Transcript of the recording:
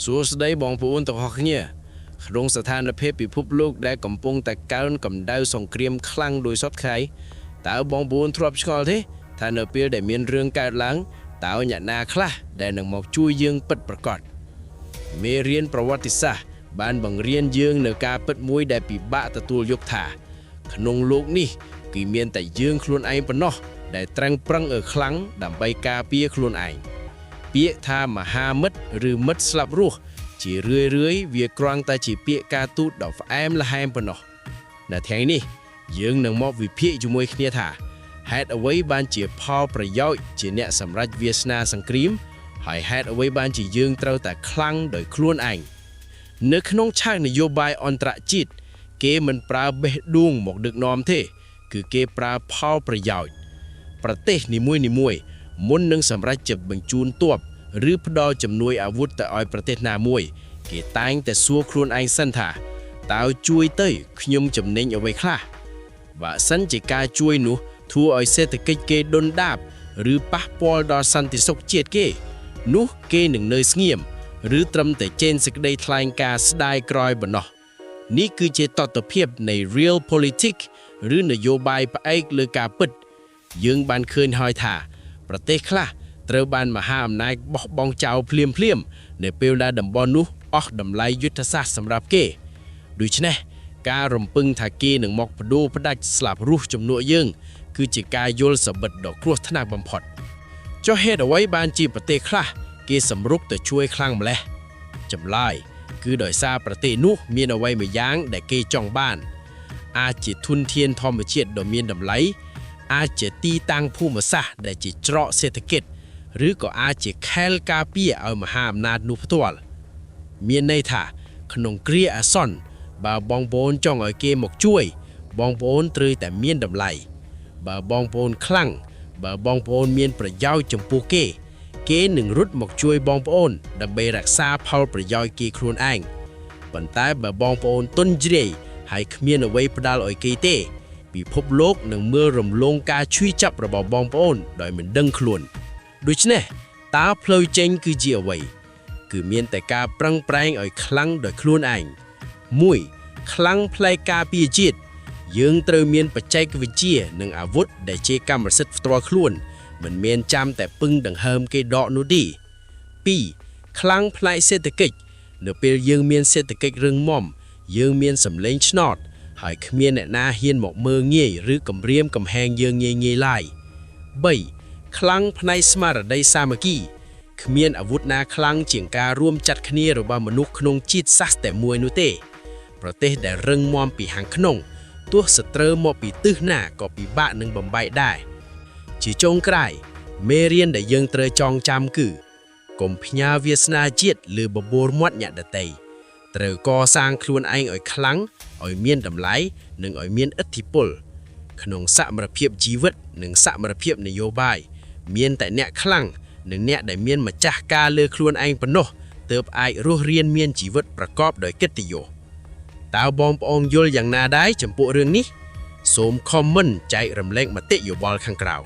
សួស្តីបងប្អូនទាំងអស់គ្នាក្នុងស្ថានភាពពិភពលោកដែលកំពុងតែកើនកម្ដៅសង្គ្រាមខ្លាំងដោយសពថ្ងៃតើបងប្អូនធ្លាប់ឆ្ងល់ទេថានៅពេលដែលមានរឿងកើតឡើងតើអ្នកណាខ្លះដែលនឹងមកជួយយើងពិតប្រាកដមេរៀនប្រវត្តិសាស្ត្របានបង្រៀនយើងនៅការពិតមួយដែលពិបាកទទួលយកថាក្នុងโลกនេះគឺមានតែយើងខ្លួនឯងប៉ុណ្ណោះដែលត្រឹងប្រឹងខ្លាំងដើម្បីការពារខ្លួនឯងពាក្យថាមហាមិត្តឬមិត្តស្លាប់រស់ជារឿយវាគ្រាន់តែជាពាក្យការទូតដ៏ផ្អែមល្ហែមប៉ុណ្ណោះនៅថ្ងៃនេះយើងនឹងមកវិភាគជាមួយគ្នាថាហេតុអ្វីបានជាផលប្រយោជន៍ជាអ្នកសម្រេចវាសនាសង្គ្រាមហើយហេតុអ្វីបានជាយើងត្រូវតែខ្លាំងដោយខ្លួនឯងនៅក្នុងឆាកនយោបាយអន្តរជាតិគេមិនប្រើបេះដូងមកដឹកនាំទេគឺគេប្រើផលប្រយោជន៍ប្រទេសនីមួយៗមុននឹងសម្រេចចិត្តបញ្ជូនទ័ពឬផ្ដល់ជំនួយអាវុធទៅឲ្យប្រទេសណាមួយគេតែងតែសួរខ្លួនឯងសិនថាតើជួយទៅខ្ញុំចំណេញអ្វីខ្លះបើសិនជាការជួយនោះធ្វើឲ្យសេដ្ឋកិច្ចគេដុនដាបឬប៉ះពាល់ដល់សន្តិសុខជាតិគេនោះគេនឹងនៅស្ងៀមឬត្រឹមតែចេញសេចក្តីថ្លែងការណ៍ស្ដាយក្រោយប៉ុណ្ណោះនេះគឺជាតថភាពនៃ real politics ឬនយោបាយផ្អែកលើការពិតយើងបានឃើញហើយថាប្រទេសខ្លះត្រូវបានមហាអំណាចបោះបង់ចោលភ្លាមនៅពេលដែលតំបន់នោះអស់តម្លៃយុទ្ធសាស្ត្រសម្រាប់គេដូច្នេះការរំពឹងថាគេនឹងមកបដូរផ្ដាច់ស្លាប់រស់ជំនួសយើងគឺជាការយល់សប្តិដ៏គ្រោះថ្នាក់បំផុតចុះហេតុអ្វីបានជាប្រទេសខ្លះគេសម្រុកទៅជួយខ្លាំងម្ល៉េះចម្លើយគឺដោយសារប្រទេសនោះមានអ្វីមួយយ៉ាងដែលគេចង់បានអាចជាធនធានធម្មជាតិដ៏មានតម្លៃអាចជាទីតាំងភូមិសាស្ត្រដែលជាច្រកសេដ្ឋកិច្ចឬក៏អាចជាខែលការពារឲ្យមហាអំណាចនោះផ្ទាល់មានន័យថាក្នុងគ្រាអាសន្នបើបងប្អូនចង់ឲ្យគេមកជួយបងប្អូនត្រូវតែមានតម្លៃបើបងប្អូនខ្លាំងបើបងប្អូនមានប្រយោជន៍ចំពោះគេនឹងរត់មកជួយបងប្អូនដើម្បីរក្សាផលប្រយោជន៍គេខ្លួនឯងប៉ុន្តែបើបងប្អូនទន់ជ្រាយហើយគ្មានអ្វីផ្ដាល់ឲ្យគេទេពិភពលោកនឹងមើលរំលងការឈឺចាប់របស់បងប្អូនដោយមិនដឹងខ្លួនដូច្នេះតើផ្លូវចេញគឺជាអ្វីគឺមានតែការប្រឹងប្រែងឲ្យខ្លាំងដោយខ្លួនឯង1ខ្លាំងផ្នែកការពារជាតិយើងត្រូវមានបច្ចេកវិទ្យានិងអាវុធដែលជាកម្មសិទ្ធិផ្ទាល់ខ្លួនមិនមែនចាំតែពឹងដង្ហើមគេដកនោះទេ2ខ្លាំងផ្នែកសេដ្ឋកិច្ចនៅពេលយើងមានសេដ្ឋកិច្ចរឹងមាំយើងមានសម្លេងឆ្នោតហើយគ្មានអ្នកណាហ៊ានមកមើលងាយឬគំរាមកំហែងយើងងាយឡើយ3ខ្លាំងផ្នែកស្មារតីសាមគ្គីគ្មានអាវុធណាខ្លាំងជាងការរួមចាត់គ្នារបស់មនុស្សក្នុងជាតិសាសន៍តែមួយនោះទេប្រទេសដែលរឹងមាំពីខាងក្នុងទោះសត្រូវមកពីទិសណាក៏ពិបាកនឹងបំបែកដែរជាចុងក្រោយមេរៀនដែលយើងត្រូវចងចាំគឺកុំផ្ញើវាសនាជាតិលើបបួលមាត់អ្នកដទៃត្រូវកសាងខ្លួនឯងឲ្យខ្លាំងឲ្យមានតម្លៃនិងឲ្យមានឥទ្ធិពលក្នុងសមរភាពជីវិតនិងសមរភាពនយោបាយមានតែអ្នកខ្លាំងនិងអ្នកដែលមានម្ចាស់ការលើខ្លួនឯងប៉ុណ្ណោះទើបអាចរស់រានមានជីវិតប្រកបដោយកិត្តិយសតើបងប្អូនយល់យ៉ាងណាដែរចំពោះរឿងនេះសូម comment ចែករំលែកមតិយោបល់ខាងក្រៅ